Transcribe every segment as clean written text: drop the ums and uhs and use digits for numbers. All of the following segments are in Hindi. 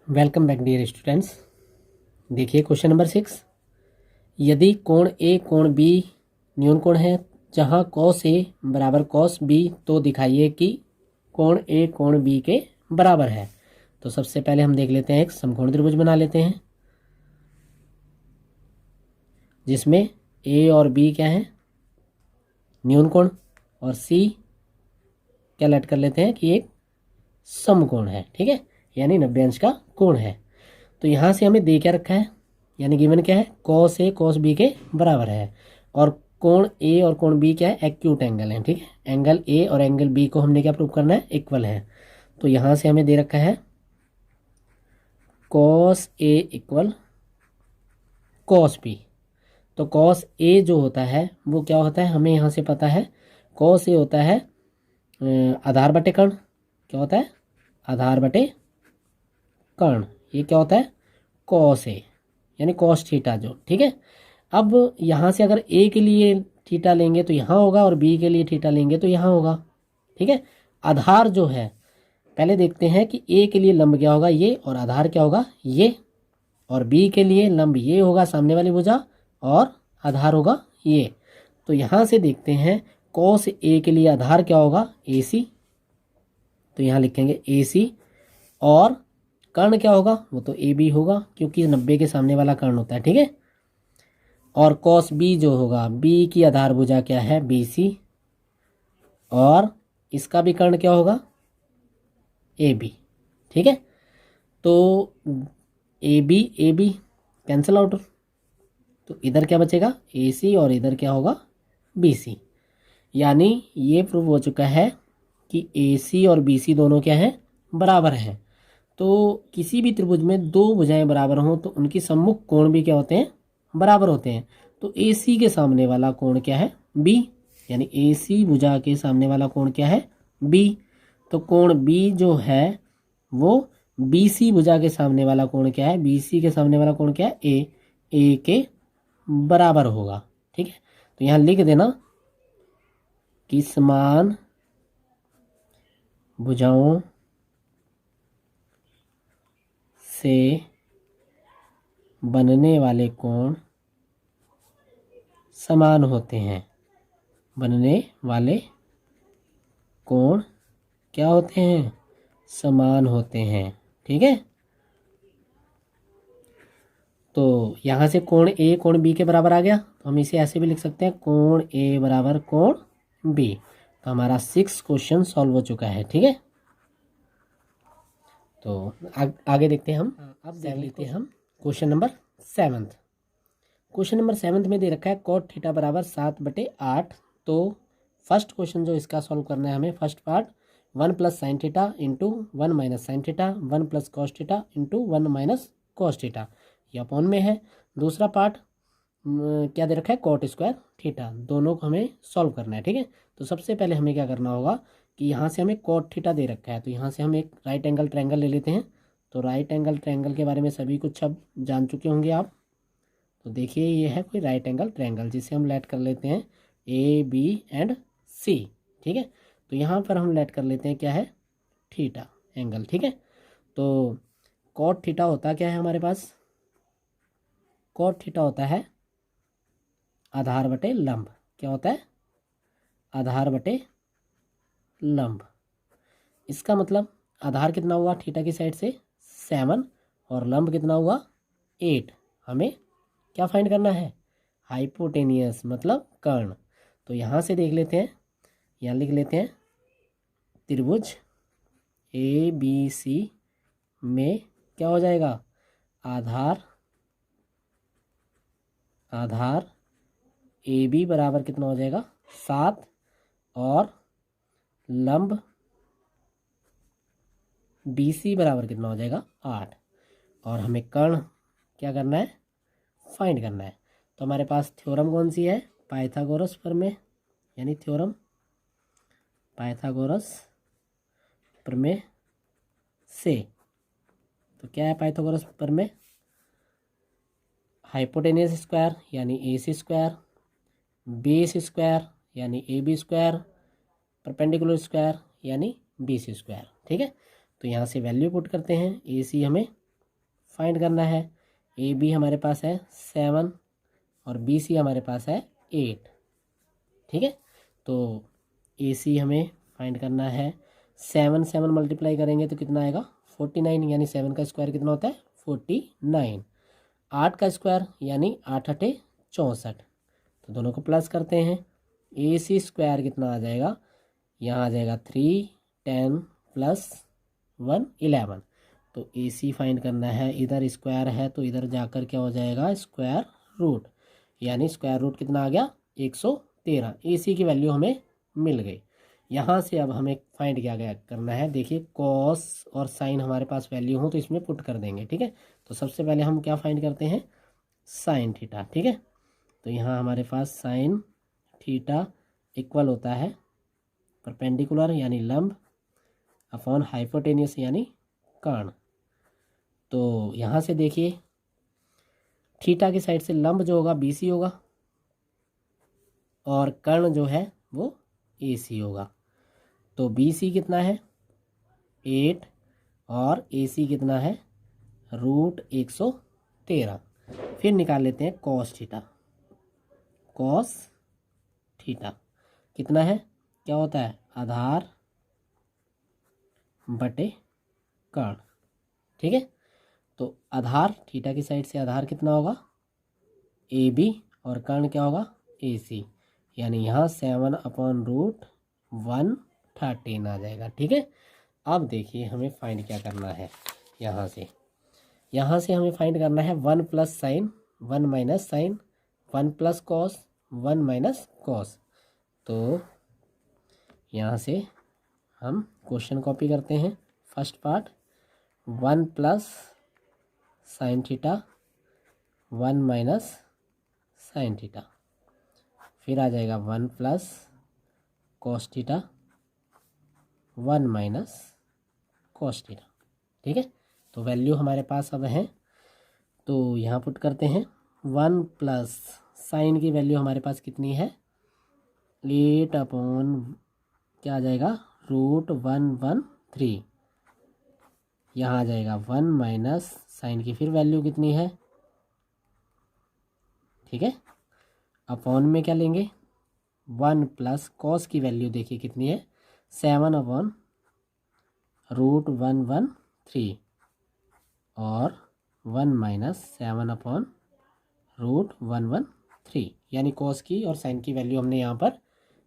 Welcome back dear students. देखिए क्वेश्चन नंबर 6। यदि कोण ए कोण बी न्यून कोण है जहां कॉस ए बराबर कॉस बी तो दिखाइए कि कोण ए कोण बी के बराबर है। तो सबसे पहले हम देख लेते हैं, एक समकोण त्रिभुज बना लेते हैं जिसमें ए और बी क्या है, न्यून कोण, और सी क्या लेट कर लेते हैं कि एक समकोण है। ठीक है, यानी 90 अंश का कोण है। तो यहाँ से हमें दे क्या रखा है, यानी गिवन क्या है, कॉस ए कॉस बी के बराबर है और कोण ए और कोण बी क्या है, एक्यूट एंगल है। ठीक है, एंगल ए और एंगल बी को हमने क्या प्रूव करना है, इक्वल है। तो यहाँ से हमें दे रखा है cos A equal cos B. तो कॉस ए जो होता है वो क्या होता है, हमें यहाँ से पता है कॉस ए होता है आधार बटे कर्ण। क्या होता है, आधार बटे कर्ण। ये क्या होता है, कॉस ए यानी कॉस थीटा जो। ठीक है, अब यहाँ से अगर ए के लिए थीटा लेंगे तो यहाँ होगा और बी के लिए थीटा लेंगे तो यहाँ होगा। ठीक है, आधार जो है पहले देखते हैं कि ए के लिए लंब क्या होगा, ये, और आधार क्या होगा, ये, और बी के लिए लंब ये होगा सामने वाली भुजा और आधार होगा ये। तो यहाँ से देखते हैं कॉस ए के लिए आधार क्या होगा, ए सी। तो यहाँ लिखेंगे ए सी, और कर्ण क्या होगा, वो तो ए बी होगा क्योंकि 90 के सामने वाला कर्ण होता है। ठीक है, और कॉस बी जो होगा, बी की आधार भुजा क्या है, बी सी, और इसका भी कर्ण क्या होगा, ए बी। ठीक है, तो ए बी कैंसिल आउट, तो इधर क्या बचेगा, ए सी, और इधर क्या होगा, बी सी। यानी ये प्रूव हो चुका है कि ए सी और बी सी दोनों क्या है, बराबर हैं। तो किसी भी त्रिभुज में दो भुजाएं बराबर हों तो उनकी सम्मुख कोण भी क्या होते हैं, बराबर होते हैं। तो ए सी के सामने वाला कोण क्या है, बी, यानी ए सी भुजा के सामने वाला कोण क्या है, बी। तो कोण बी जो है वो बी सी भुजा के सामने वाला कोण क्या है, बी सी के सामने वाला कोण क्या है, ए के बराबर होगा। ठीक है, तो यहाँ लिख देना कि समान भुजाओं से बनने वाले कोण समान होते हैं। बनने वाले कोण क्या होते हैं, समान होते हैं। ठीक है, तो यहाँ से कोण ए कोण बी के बराबर आ गया, तो हम इसे ऐसे भी लिख सकते हैं, कोण ए बराबर कोण बी। तो हमारा 6 क्वेश्चन सॉल्व हो चुका है। ठीक है, तो आगे देखते हैं हम। अब देख लेते हैं हम क्वेश्चन नंबर 7। क्वेश्चन नंबर 7 में दे रखा है कॉट थीटा बराबर 7/8। तो फर्स्ट क्वेश्चन जो इसका सॉल्व करना है हमें, first part 1 plus sine theta into 1 minus sine theta, 1 plus cos theta into 1 minus cos theta, ये अपॉन में है। दूसरा पार्ट क्या दे रखा है, कॉट स्क्वायर थीटा। दोनों को हमें सॉल्व करना है। ठीक है, तो सबसे पहले हमें क्या करना होगा कि यहाँ से हमें कॉट थीटा दे रखा है, तो यहाँ से हम एक राइट एंगल ट्रायंगल ले लेते हैं। तो राइट एंगल ट्रायंगल के बारे में सभी कुछ अब जान चुके होंगे आप। तो देखिए ये है कोई राइट एंगल ट्रायंगल जिसे हम लेट कर लेते हैं ए बी एंड सी। ठीक है, तो यहाँ पर हम लेट कर लेते हैं क्या है, थीटा एंगल। ठीक है, तो कॉट थीटा होता क्या है हमारे पास, कॉट थीटा होता है आधार बटे लंब। क्या होता है, आधार बटे लंब। इसका मतलब आधार कितना हुआ थीटा की साइड से 7 और लंब कितना हुआ 8। हमें क्या फाइंड करना है, हाइपोटेनियस मतलब कर्ण। तो यहाँ से देख लेते हैं, यहाँ लिख लेते हैं त्रिभुज ए बी सी में क्या हो जाएगा, आधार ए बी बराबर कितना हो जाएगा 7 और लंब बी सी बराबर कितना हो जाएगा 8। और हमें कर्ण क्या करना है, फाइंड करना है। तो हमारे पास थ्योरम कौन सी है, पाइथागोरस प्रमेय, यानी थ्योरम पाइथागोरस प्रमेय से। तो क्या है पाइथागोरस प्रमेय, हाइपोटेनियस स्क्वायर यानी A C square, base square यानी A B square, perpendicular square यानी बी सी स्क्वायर। ठीक है, तो यहाँ से वैल्यू पुट करते हैं, ए सी हमें फाइंड करना है। ए बी हमारे पास है 7 और बी सी हमारे पास है 8। ठीक है, तो ए सी हमें फाइंड करना है। 7 मल्टीप्लाई करेंगे तो कितना आएगा 49, यानी 7 का स्क्वायर कितना होता है 49। 8 का स्क्वायर यानी 8 8 64, तो दोनों को प्लस करते हैं। ए सी स्क्वायर कितना आ जाएगा, यहाँ आ जाएगा 3 10 प्लस 1 11। तो ए सी फाइंड करना है, इधर स्क्वायर है तो इधर जाकर क्या हो जाएगा स्क्वायर रूट, यानी स्क्वायर रूट कितना आ गया 113। ए सी की वैल्यू हमें मिल गई। यहाँ से अब हमें फाइंड क्या गया करना है, देखिए कॉस और साइन हमारे पास वैल्यू हो तो इसमें पुट कर देंगे। ठीक है, तो सबसे पहले हम क्या फाइंड करते हैं साइन थीटा। ठीक है, तो यहाँ हमारे पास साइन थीटा इक्वल होता है परपेंडिकुलर यानी लंब अपॉन हाइपोटेनियस यानी कर्ण। तो यहाँ से देखिए थीटा की साइड से लंब जो होगा बी सी होगा और कर्ण जो है वो ए सी होगा। तो बी सी कितना है 8 और ए सी कितना है √113। फिर निकाल लेते हैं कॉस थीटा। कॉस थीटा कितना है, क्या होता है आधार बटे कर्ण। ठीक है, तो आधार थीटा की साइड से आधार कितना होगा ए बी और कर्ण क्या होगा ए सी, यानी यहाँ 7/√113 आ जाएगा। ठीक है, अब देखिए हमें फाइंड क्या करना है। यहाँ से हमें फाइंड करना है 1 plus sine 1 minus sine 1 plus cos 1 minus cos. तो यहाँ से हम क्वेश्चन कॉपी करते हैं। First part 1 plus sine theta 1 minus sine theta, फिर आ जाएगा 1 plus cos theta 1 minus cos theta. ठीक है, तो वैल्यू हमारे पास अब है, तो यहाँ पुट करते हैं। 1 प्लस साइन की वैल्यू हमारे पास कितनी है 8 अपॉन क्या आ जाएगा √113। यहाँ आ जाएगा 1 माइनस साइन की फिर वैल्यू कितनी है, ठीक है, अपॉन में क्या लेंगे 1 प्लस कॉस की वैल्यू देखिए कितनी है 7/√113 और 1 माइनस 7/√113, यानी कॉस की और साइन की वैल्यू हमने यहाँ पर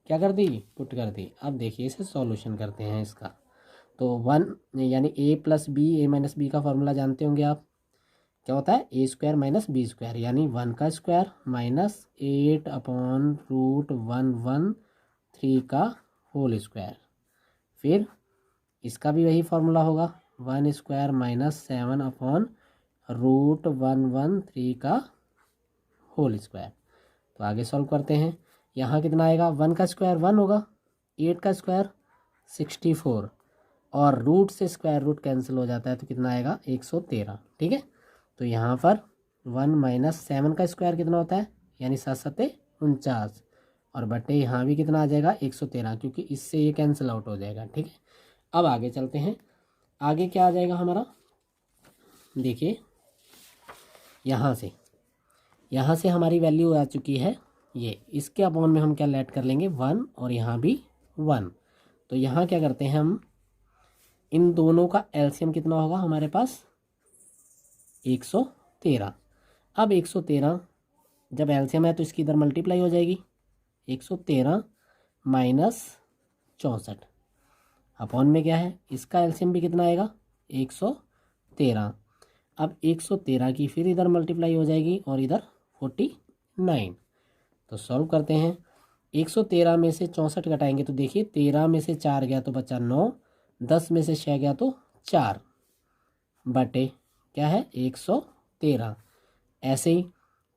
क्या कर दी पुट कर दी। अब देखिए इसे सॉल्यूशन करते हैं इसका। तो 1 यानी a plus B a minus B का फॉर्मूला जानते होंगे आप, क्या होता है a square minus B square, यानी 1 का स्क्वायर माइनस 8/√113 का होल स्क्वायर। फिर इसका भी वही फॉर्मूला होगा 1 स्क्वायर माइनस 7/√113 का होल स्क्वायर। तो आगे सॉल्व करते हैं। यहाँ कितना आएगा 1 का स्क्वायर 1 होगा, 8 का स्क्वायर 64 और रूट से स्क्वायर रूट कैंसिल हो जाता है तो कितना आएगा 113। ठीक है, तो यहाँ पर 1 माइनस 7 का स्क्वायर कितना होता है, यानी 7 7 49 और बटे यहाँ भी कितना आ जाएगा 113, क्योंकि इससे ये कैंसिल आउट हो जाएगा। ठीक है, अब आगे चलते हैं। आगे क्या आ जाएगा हमारा, देखिए यहाँ से हमारी वैल्यू आ चुकी है ये, इसके अपॉन में हम क्या ऐड कर लेंगे 1 और यहाँ भी 1। तो यहाँ क्या करते हैं हम, इन दोनों का एलसीएम कितना होगा हमारे पास 113। अब 113 जब एलसीएम है तो इसकी इधर मल्टीप्लाई हो जाएगी, 113 माइनस 64 अपॉन में क्या है इसका एलसीएम भी कितना आएगा 113। अब 113 की फिर इधर मल्टीप्लाई हो जाएगी और इधर 49। तो सॉल्व करते हैं। 113 में से 64 घटाएंगे तो देखिए 13 में से 4 गया तो बचा 9, 10 में से 6 गया तो 4 बटे क्या है 113। ऐसे ही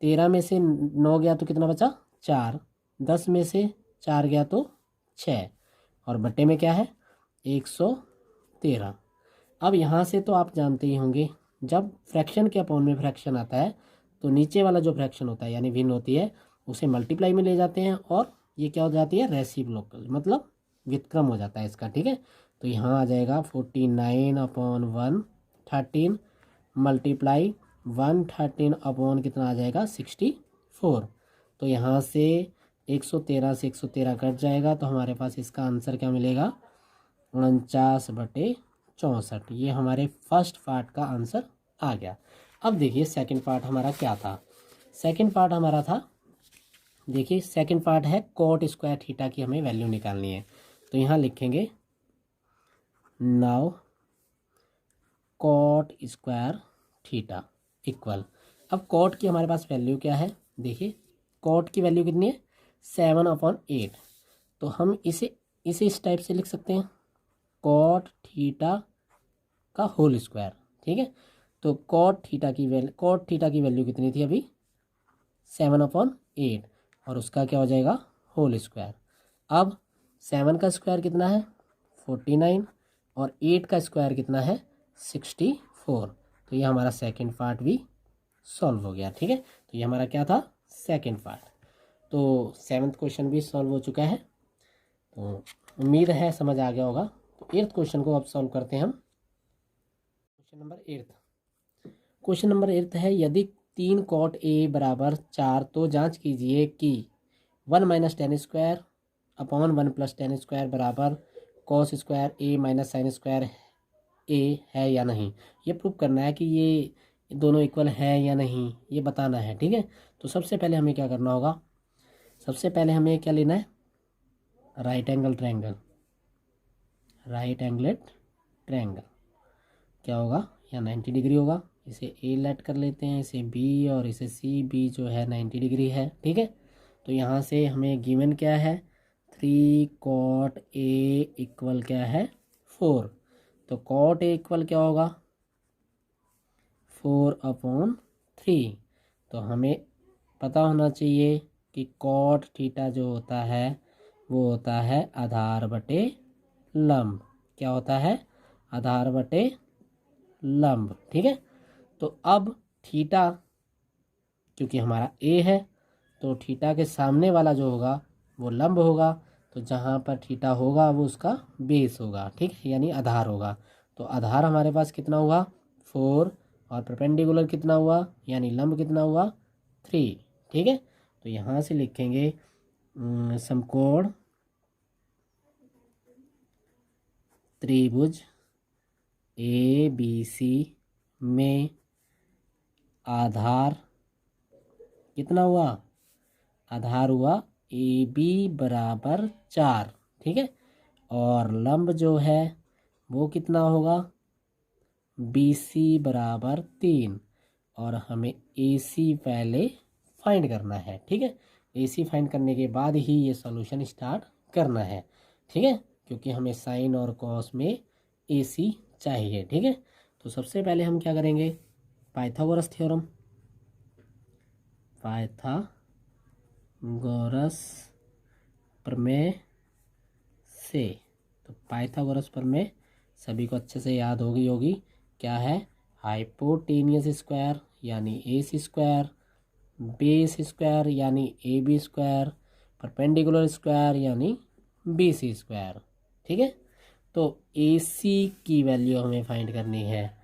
13 में से 9 गया तो कितना बचा 4, 10 में से 4 गया तो 6 और बटे में क्या है 113। अब यहाँ से तो आप जानते ही होंगे जब फ्रैक्शन के अपॉन में फ्रैक्शन आता है तो नीचे वाला जो फ्रैक्शन होता है यानी भिन्न होती है उसे मल्टीप्लाई में ले जाते हैं और ये क्या हो जाती है रेसिप्रोकल, मतलब व्युत्क्रम हो जाता है इसका। ठीक है, तो यहाँ आ जाएगा 49/113 मल्टीप्लाई 113 अपॉन कितना आ जाएगा 64। तो यहाँ से 113 से 113 कट जाएगा, तो हमारे पास इसका आंसर क्या मिलेगा 49/64। ये हमारे फर्स्ट पार्ट का आंसर आ गया। अब देखिए सेकंड पार्ट हमारा क्या था। सेकंड पार्ट हमारा था, देखिए सेकंड पार्ट है कॉट स्क्वायर थीटा की हमें वैल्यू निकालनी है। तो यहाँ लिखेंगे now cot square theta equal, अब कॉट की हमारे पास वैल्यू क्या है, देखिए कॉट की वैल्यू कितनी है 7/8। तो हम इसे इस टाइप से लिख सकते हैं कॉट थीटा का होल स्क्वायर। ठीक है, तो कॉट थीटा की वैल्यू कितनी थी अभी 7/8, और उसका क्या हो जाएगा होल स्क्वायर। अब 7 का स्क्वायर कितना है 49, और 8 का स्क्वायर कितना है 64। तो ये हमारा सेकंड पार्ट भी सॉल्व हो गया। ठीक है, तो ये हमारा क्या था सेकंड पार्ट। तो 7th क्वेश्चन भी सॉल्व हो चुका है, तो उम्मीद है समझ आ गया होगा। तो 8th क्वेश्चन को अब सॉल्व करते हैं हम। क्वेश्चन नंबर 8 है, यदि 3 कॉट ए बराबर 4 तो जांच कीजिए कि 1 - tan square upon 1 + tan square बराबर कॉस स्क्वायर ए माइनस साइन स्क्वायर ए है या नहीं। ये प्रूव करना है कि ये दोनों इक्वल है या नहीं, ये बताना है। ठीक है, तो सबसे पहले हमें क्या करना होगा, सबसे पहले हमें क्या लेना है राइट एंगल ट्रायंगल। क्या होगा यहाँ 90 डिग्री होगा, इसे ए लेट कर लेते हैं, इसे बी और इसे सी। बी जो है 90 डिग्री है। ठीक है, तो यहाँ से हमें गिवन क्या है 3 कॉट ए इक्वल क्या है 4। तो कॉट ए इक्वल क्या होगा 4/3। तो हमें पता होना चाहिए कि कॉट थीटा जो होता है वो होता है आधार बटे लंब। क्या होता है आधार बटे लंब। ठीक है, तो अब थीटा क्योंकि हमारा ए है, तो थीटा के सामने वाला जो होगा वो लंब होगा, तो जहाँ पर थीटा होगा वो उसका बेस होगा। ठीक है, यानी आधार होगा। तो आधार हमारे पास कितना हुआ 4, और परपेंडिकुलर कितना हुआ यानी लंब कितना हुआ 3। ठीक है, तो यहाँ से लिखेंगे समकोण त्रिभुज ए बी सी में आधार कितना हुआ, आधार हुआ ए बी बराबर 4। ठीक है, और लंब जो है वो कितना होगा बी सी बराबर 3, और हमें ए सी पहले फाइंड करना है। ठीक है, ए सी फाइंड करने के बाद ही ये सॉल्यूशन स्टार्ट करना है। ठीक है, क्योंकि हमें साइन और कॉस में ए सी चाहिए। ठीक है, तो सबसे पहले हम क्या करेंगे पाइथागोरस थ्योरम, पाइथागोरस प्रमेय से। तो पाइथागोरस प्रमेय सभी को अच्छे से याद होगी क्या है हाइपोटेनियस स्क्वायर यानी A C square, base square यानी A B square, perpendicular square यानी बी सी स्क्वायर। ठीक है, तो ए सी की वैल्यू हमें फाइंड करनी है,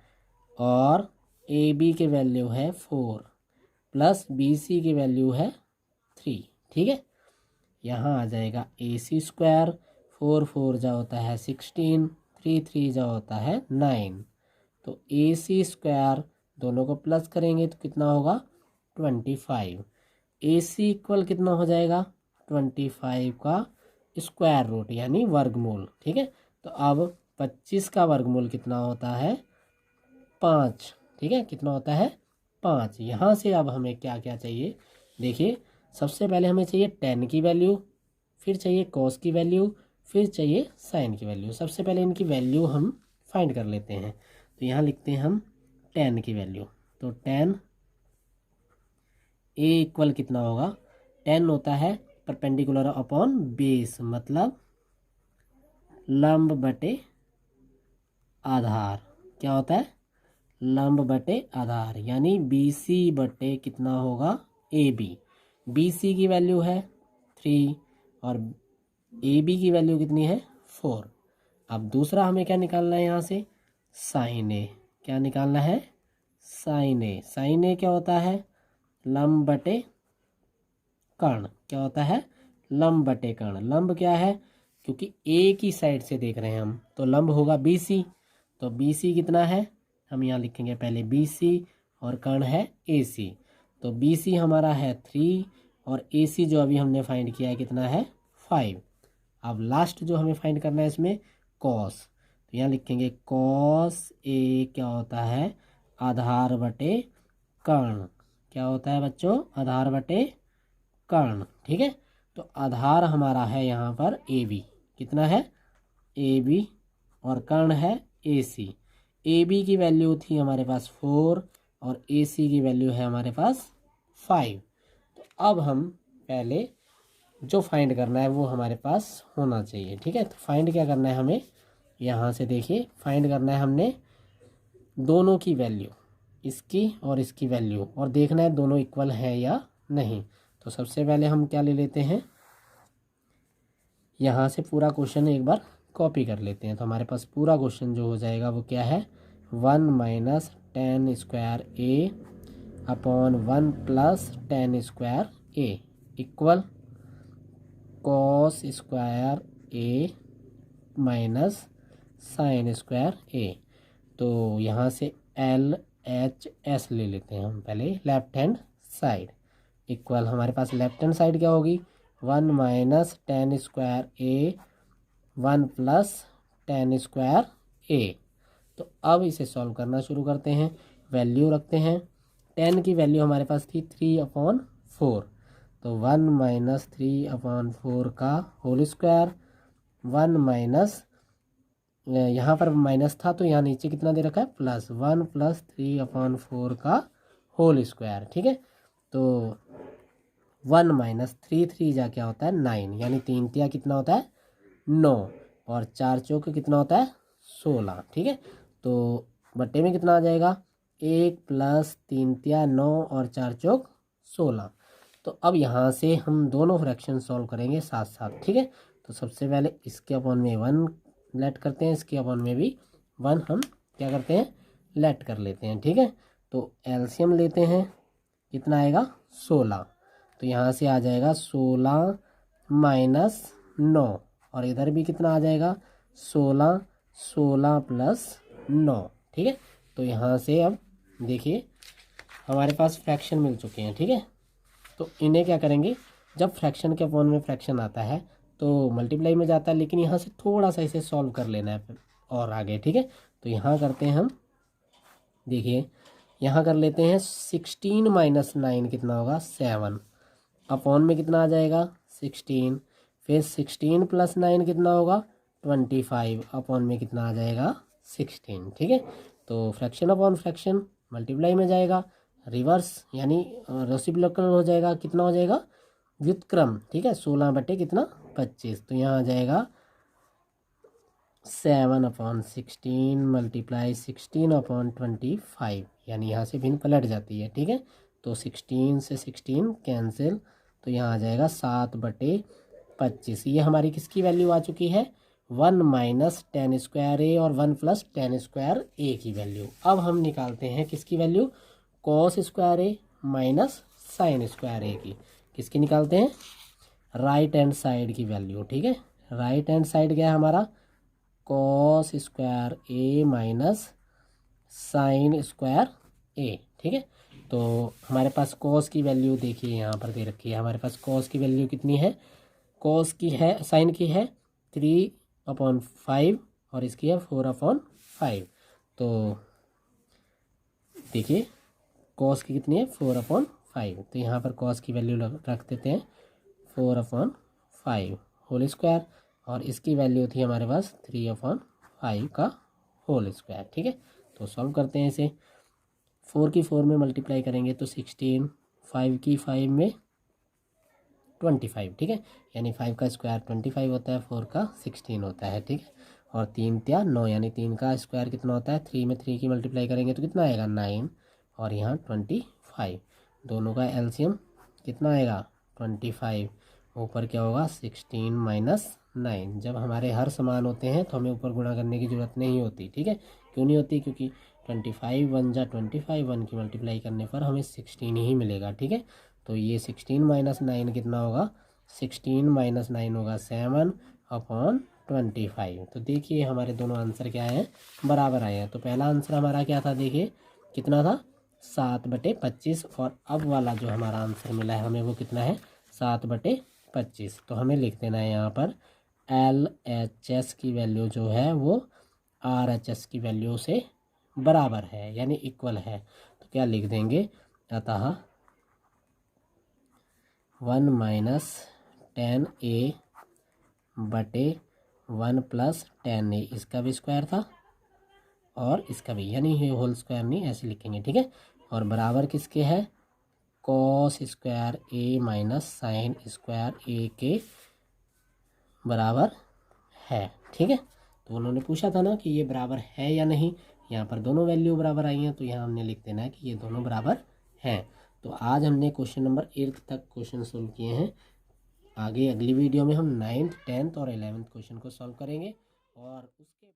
और ए बी की वैल्यू है 4 प्लस बी सी की वैल्यू है 3। ठीक है, यहाँ आ जाएगा ए सी स्क्वायर, 4 4 जा होता है 16, 3 3 जा होता है 9। तो ए सी स्क्वायर दोनों को प्लस करेंगे तो कितना होगा 25। ए सी इक्वल कितना हो जाएगा 25 का स्क्वायर रूट यानी वर्गमूल। ठीक है, तो अब 25 का वर्गमूल कितना होता है 5। ठीक है, कितना होता है 5। यहाँ से अब हमें क्या क्या चाहिए, देखिए सबसे पहले हमें चाहिए tan की वैल्यू, फिर चाहिए cos की वैल्यू, फिर चाहिए sin की वैल्यू। सबसे पहले इनकी वैल्यू हम फाइंड कर लेते हैं। तो यहाँ लिखते हैं हम tan की वैल्यू, तो tan a इक्वल कितना होगा, tan होता है परपेंडिकुलर अपॉन बेस, मतलब लंब बटे आधार। क्या होता है लंब बटे आधार, यानी बी सी बटे कितना होगा ए बी। बी सी की वैल्यू है 3 और ए बी की वैल्यू कितनी है 4। अब दूसरा हमें क्या निकालना है यहाँ से साइन ए। क्या निकालना है साइन ए क्या होता है, लंब बटे कर्ण। क्या होता है, लंब बटे कर्ण। लंब क्या है, क्योंकि ए की साइड से देख रहे हैं हम, तो लंब होगा बी सी। तो बी सी कितना है, हम यहाँ लिखेंगे पहले बी सी, और कर्ण है ए सी। तो बी सी हमारा है 3 और ए सी जो अभी हमने फाइंड किया है कितना है 5। अब लास्ट जो हमें फाइंड करना है इसमें कॉस, तो यहाँ लिखेंगे कॉस ए क्या होता है, आधार बटे कर्ण। क्या होता है बच्चों, आधार बटे कर्ण। ठीक है, तो आधार हमारा है यहाँ पर ए बी, कितना है ए बी, और कर्ण है ए सी। ए बी की वैल्यू थी हमारे पास 4 और ए सी की वैल्यू है हमारे पास 5। तो अब हम पहले जो फाइंड करना है वो हमारे पास होना चाहिए। ठीक है, तो फाइंड क्या करना है हमें, यहाँ से देखिए फाइंड करना है हमने दोनों की वैल्यू, इसकी और इसकी वैल्यू, और देखना है दोनों इक्वल है या नहीं। तो सबसे पहले हम क्या ले लेते हैं, यहाँ से पूरा क्वेश्चन एक बार कॉपी कर लेते हैं। तो हमारे पास पूरा क्वेश्चन जो हो जाएगा वो क्या है, 1 माइनस टेन स्क्वायर ए अपॉन 1 प्लस टेन स्क्वायर ए इक्वल कॉस स्क्वायर ए माइनस साइन स्क्वायर ए। तो यहाँ से एल एच एस ले लेते हैं हम पहले लेफ्ट हैंड साइड, इक्वल हमारे पास लेफ्ट हैंड साइड क्या होगी, 1 माइनस टेन स्क्वायर ए 1 प्लस टेन स्क्वायर ए। तो अब इसे सॉल्व करना शुरू करते हैं, वैल्यू रखते हैं। 10 की वैल्यू हमारे पास थी 3/4, तो 1 माइनस 3/4 का होल स्क्वायर, 1 माइनस, यहाँ पर माइनस था तो यहाँ नीचे कितना दे रखा है प्लस, 1 प्लस 3/4 का होल स्क्वायर। ठीक है, तो 1 माइनस 3 जा क्या होता है 9, यानी 3 तिया कितना होता है 9, और 4 चौक कितना होता है 16। ठीक है, तो बट्टे में कितना आ जाएगा 1 प्लस 3 तिया 9 और 4 चौक 16। तो अब यहाँ से हम दोनों फ्रैक्शन सॉल्व करेंगे साथ साथ। ठीक है, तो सबसे पहले इसके अपॉन में 1 लेट करते हैं, इसके अपॉन में भी 1 हम क्या करते हैं लेट कर लेते हैं। ठीक है, तो एलसीएम लेते हैं, कितना आएगा 16। तो यहाँ से आ जाएगा 16 माइनस 9, और इधर भी कितना आ जाएगा 16, 16 प्लस 9। ठीक है, तो यहाँ से अब देखिए हमारे पास फ्रैक्शन मिल चुके हैं। ठीक है, तो इन्हें क्या करेंगे, जब फ्रैक्शन के अपॉन में फ्रैक्शन आता है तो मल्टीप्लाई में जाता है, लेकिन यहाँ से थोड़ा सा इसे सॉल्व कर लेना है और आगे। ठीक है, तो यहाँ करते हैं हम, देखिए यहाँ कर लेते हैं 16 माइनस 9 कितना होगा 7, अपॉन में कितना आ जाएगा 16, फिर 16 प्लस 9 कितना होगा 25, अपॉन में कितना आ जाएगा 16। ठीक है, तो फ्रैक्शन अपॉन फ्रैक्शन मल्टीप्लाई में जाएगा, रिवर्स यानी रेसिप्रोकल हो जाएगा, कितना हो जाएगा व्युत्क्रम। ठीक है, 16 बटे कितना 25, तो यहाँ आ जाएगा 7/16 मल्टीप्लाई 16/25, यानी यहाँ से भिन्न पलट जाती है। ठीक है, तो 16 से 16 कैंसिल, तो यहाँ आ जाएगा 7/25। ये हमारी किसकी वैल्यू आ चुकी है 1 माइनस टेन स्क्वायर ए और 1 प्लस टेन स्क्वायर ए की वैल्यू। अब हम निकालते हैं किसकी वैल्यू, कॉस स्क्वायर ए माइनस साइन स्क्वायर ए की। किसकी निकालते हैं, राइट हैंड साइड की वैल्यू। ठीक है, राइट हैंड साइड क्या है हमारा कॉस स्क्वायर ए माइनस साइन स्क्वायर ए। ठीक है, तो हमारे पास कॉस की वैल्यू देखिए यहाँ पर दे रखी है, हमारे पास कॉस की वैल्यू कितनी है, कॉस की है साइन की है 3/5 और इसकी है 4/5। तो देखिए कॉस की कितनी है 4/5, तो यहाँ पर कॉस की वैल्यू रख देते हैं 4/5 होल स्क्वायर, और इसकी वैल्यू थी हमारे पास 3/5 का होल स्क्वायर। ठीक है, तो सॉल्व करते हैं इसे, 4 की 4 में मल्टीप्लाई करेंगे तो 16, 5 की 5 में 25। ठीक है, यानी 5 का स्क्वायर 25 होता है, 4 का 16 होता है। ठीक है, और 3 तिया 9, यानी 3 का स्क्वायर कितना होता है 3 में 3 की मल्टीप्लाई करेंगे तो कितना आएगा 9, और यहाँ 25, दोनों का एलसीएम कितना आएगा 25, ऊपर क्या होगा 16 माइनस 9। जब हमारे हर समान होते हैं तो हमें ऊपर गुणा करने की ज़रूरत नहीं होती। ठीक है, क्यों नहीं होती, क्योंकि 25 वन जा 25, 1 की मल्टीप्लाई करने पर हमें 16 ही मिलेगा। ठीक है, तो ये 16 माइनस 9 कितना होगा, 16 माइनस 9 होगा 7/25। तो देखिए हमारे दोनों आंसर क्या हैं, बराबर आए हैं। तो पहला आंसर हमारा क्या था, देखिए कितना था, 7/25, और अब वाला जो हमारा आंसर मिला है हमें वो कितना है, 7/25। तो हमें लिख देना है यहाँ पर LHS की वैल्यू जो है वो RHS की वैल्यू से बराबर है, यानी इक्वल है। तो क्या लिख देंगे, अतः 1 माइनस 10A/1 प्लस 10A, इसका भी स्क्वायर था और इसका भी, यानी ये होल स्क्वायर नहीं, ऐसे लिखेंगे। ठीक है, और बराबर किसके है, cos square A minus sine square A के बराबर है। ठीक है, तो उन्होंने पूछा था ना कि ये बराबर है या नहीं, यहाँ पर दोनों वैल्यू बराबर आई हैं, तो यहाँ हमने लिख देना है कि ये दोनों बराबर हैं। तो आज हमने क्वेश्चन नंबर 8 तक क्वेश्चन सोल्व किए हैं। आगे अगली वीडियो में हम 9th 10th और 11th क्वेश्चन को सॉल्व करेंगे, और उसके